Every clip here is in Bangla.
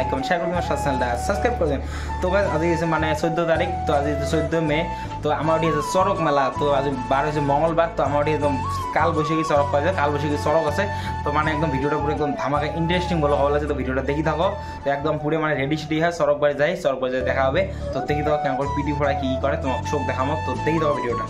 লাইক কমেন্ট শেয়ার করবেন, চ্যানেলটা সাবস্ক্রাইব করবেন। তো গাইস আজ হচ্ছে মানে 14 তারিখ, তো আজ 14 মে, তো আমার ওটি হচ্ছে চড়ক মেলা। তো আজ বার হচ্ছে মঙ্গলবার, তো আমার ওটি একদম কাল বৈশাখী চড়ক পাওয়া যায়, কাল বৈশাখী চড়ক আছে। তো মানে একদম ভিডিওটা পুরো একদম ধামাকা ইন্টারেস্টিং বলে হওয়া আছে। তো ভিডিওটা দেখি থাকো, তো একদম পুরো মানে রেডি সেডি হয় চড়ক বাড়ি যাই, চড়ক বাড়ি যাই দেখা হবে। তো দেখি থাকো কেমন করে পিটি ফোড়া কি করে তোমার চোখ দেখামো। তো দেখি থাকো ভিডিওটা।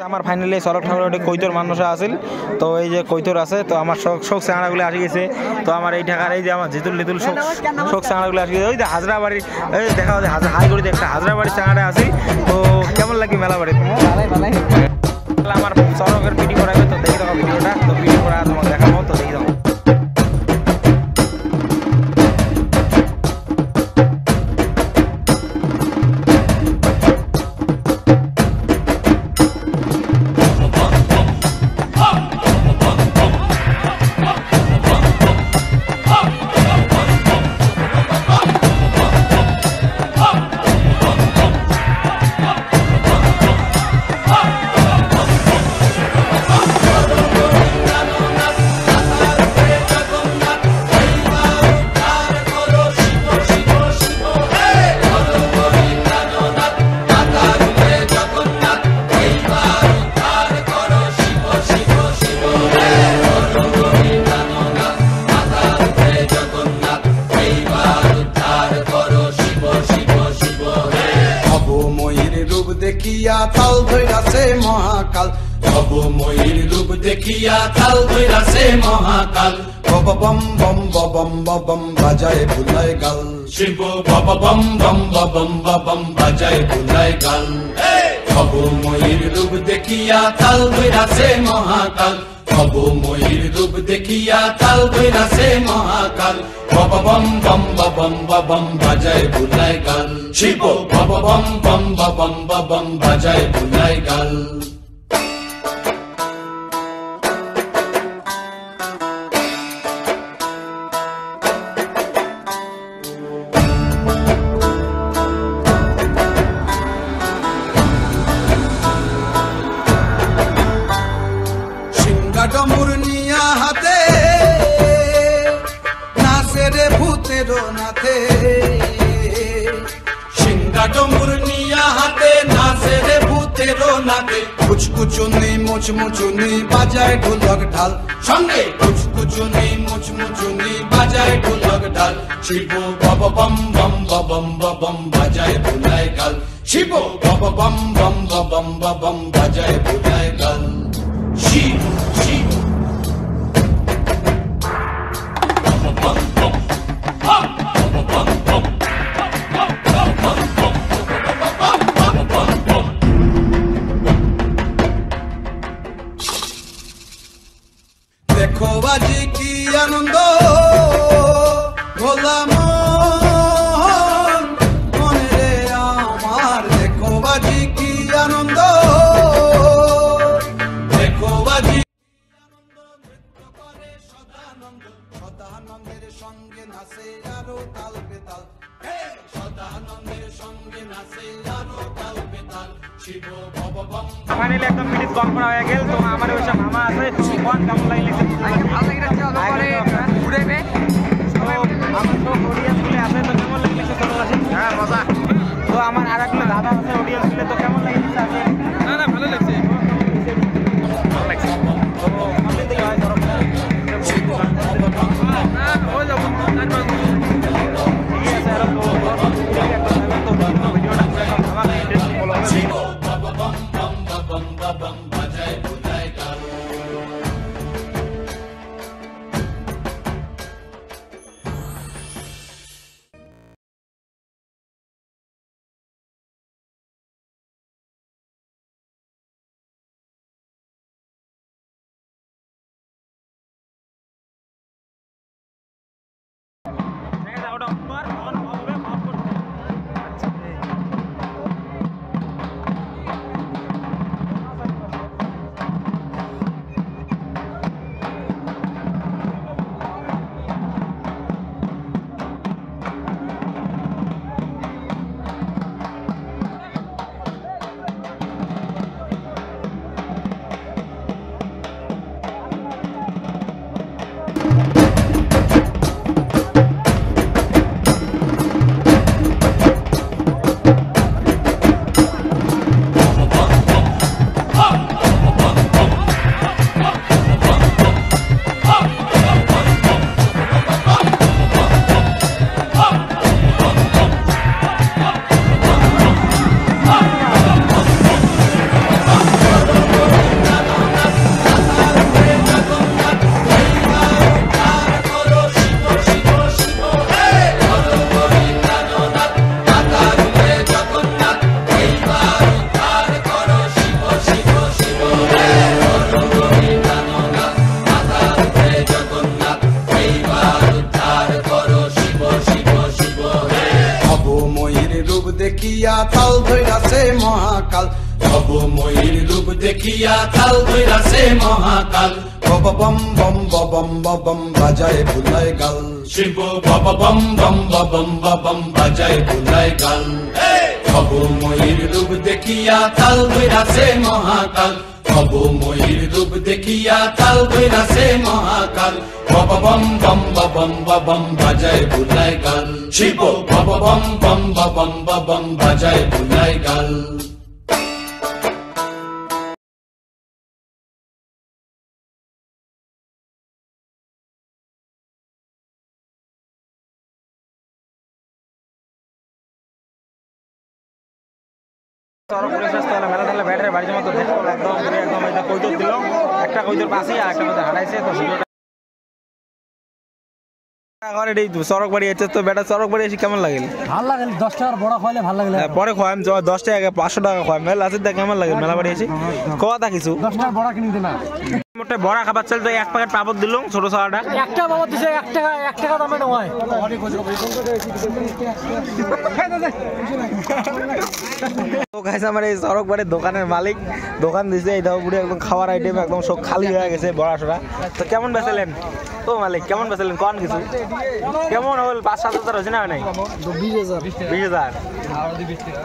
আমার ফাইনালি সড়ক ঠাকুর কৈতর মানুষ আসিল, তো এই যে কৈতর আছে, তো আমার শোক চাঙাগুলো আসি গেছে। তো আমার এই ঢাকার এই যে আমার জিতুল লিতুল শোক চাঙাগুলো আসি গেছে। ওই যে হাজরা বাড়ি এই দেখা হচ্ছে হাই করে একটা হাজরা বাড়ির চাঙাটা আসি। তো কেমন লাগে মেলা বাড়িতে? আমার সড়কের পিটি করাবে, তো দেখি দেখো ভিডিওটা, তো পিটি করা তোমাকে দেখাবো, তো দেখি দেখো। দেখিয়া তাল ধইরাছে মহাকাল ভব ময়ূর রূপ দেখিয়া তাল ধইরাছে মহাকাল বব বম বম বম বম বাজায় বুলায় গাল শিব ভব বম বম বম বম বাজায় বুলায় গাল ভব ময়ূর রূপ দেখিয়া তাল ধইরাছে মহাকাল ভব ময়ূর রূপ দেখিয়া তাল ধইরাছে মহাকাল ভব বম বম বম বাজায় বুলায় গাল শিব ভব বম বম বম বাজায় বুলায় গাল ডমুর নিয়া হাতে নাচে রে ভূতের নাথে সিংহা ডমুর নিয়া হাতে নাচে রে ভূতের নাথে কুচকুচুনি মুচমুচুনি বাজায় ঢোলক ঢাল সঙ্গে কুচকুচুনি মুচমুচুনি বাজায় ঢোলক ঢাল শিব বব বম বম বাজায় বুলায় গাল শিব বব বম বম বাজায় বুলায় গাল শিব শিব দেখো বাজি কি আনন্দ ভোলা মনে রে আমার দেখো বাজি কি আনন্দ দেখো বাজি সদানন্দের সঙ্গে নাচে আরো তাল বেতাল সদানন্দের সঙ্গে নাচে আরো তাল বেতাল শিব বব বম ফাইনালি একদম মিনিট কম করা হয়ে গেল তো আমার ওই সব মামা আছে কোন কেমন লাগলে ঘুরেবে আমার তো অডিয়েন্স গুলো আছে তো কেমন লাগলে হ্যাঁ মজা তো আমার আর একটা দাদা আছে অডিয়েন্স গুলো তো কেমন লাগছে আছে না না ভালো লাগছে ভালো লাগছে তো আমাদের দিকে হয় ধরো হয়ে যাবো ঠিক আছে আর তো ভিডিওটা করে আমাকে ইন্টারেস্ট ফলো শিব বব বম বাজায় বুলায় গাল ওটা অন হবে অফ করতে আচ্ছা দেখিয়া তাল ধইরাছে মহাকাল ভব ময়ূর রূপ দেখিয়া তাল ধইরাছে মহাকাল বব বম বম বাজায় বুলায় গাল শিব বব বম বম বাজায় বুলায় গাল ভব ময়ূর রূপ দেখিয়া তাল ধইরাছে মহাকাল ভব ময়ূর রূপ দেখিয়া তাল ধইরাছে মহাকাল বব বম বম বাজায় বুলায় গাল শিব বব বম বম বাজায় বুলায় গাল সরক করে শেষ তাহলে মেলা তাহলে ব্যাটারি বাড়ির মতো দেখো একদম একদম এটা কৈতর দিল একটা কৈতর পাশে আর একটা মধ্যে হারাইছে তো ভিডিওটা এখন এটাই সড়ক বাড়ি আছে তো বেটা সড়ক বাড়ি এসে কেমন লাগেল ভাল লাগেল 10 টাকার বড় খাইলে ভাল লাগলে পরে খোয়াম 10 টাকা 500 টাকা খোয়াম মেলা আছে দেখ কেমন লাগেল মেলা বাড়ি এসে কথা কিছু 10 টাকার বড় কিনে দিনা মোটে বড়া খাবার চল তো এক প্যাকেট পাপড় দিলুম ছোট ছাড়াটা একটা বাবা দিছে 1 টাকা দামে নয় তো গাইস আমার এই সড়ক বাড়ির দোকানের মালিক দোকান দিছে এই দাও পুরো একদম খাবার আইটেম একদম সব খালি হয়ে গেছে বড়া সরা তো কেমন বেচলেন তো মালিক কেমন বেচলেন কোন কিছু কেমন হল 5-7 হাজার হইছে না নাই 20000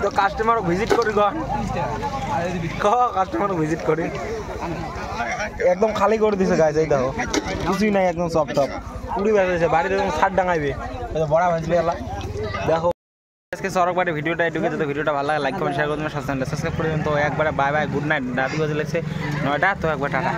তো কাস্টমার ভিজিট করি কাস্টমার ভিজিট করি একদম খালি করে দিছে গাইস এই দেখো কিছুই নাই একদম সব টপ পুরি বেচেছে বাড়িতে একদম ছাড় ডাঙাইবে বড়া ভাজবে এলা দেখো আজকে সড়ক বাড়ি ভিডিওটা এটুকু যদি ভিডিওটা ভালো লাগে লাইক কমেন্ট শেয়ার করবেন সাবস্ক্রাইব করে দেবেন তো একবারে বাই বাই গুড নাইট রাত বাজে লাগছে 9টা তো একবার টাটা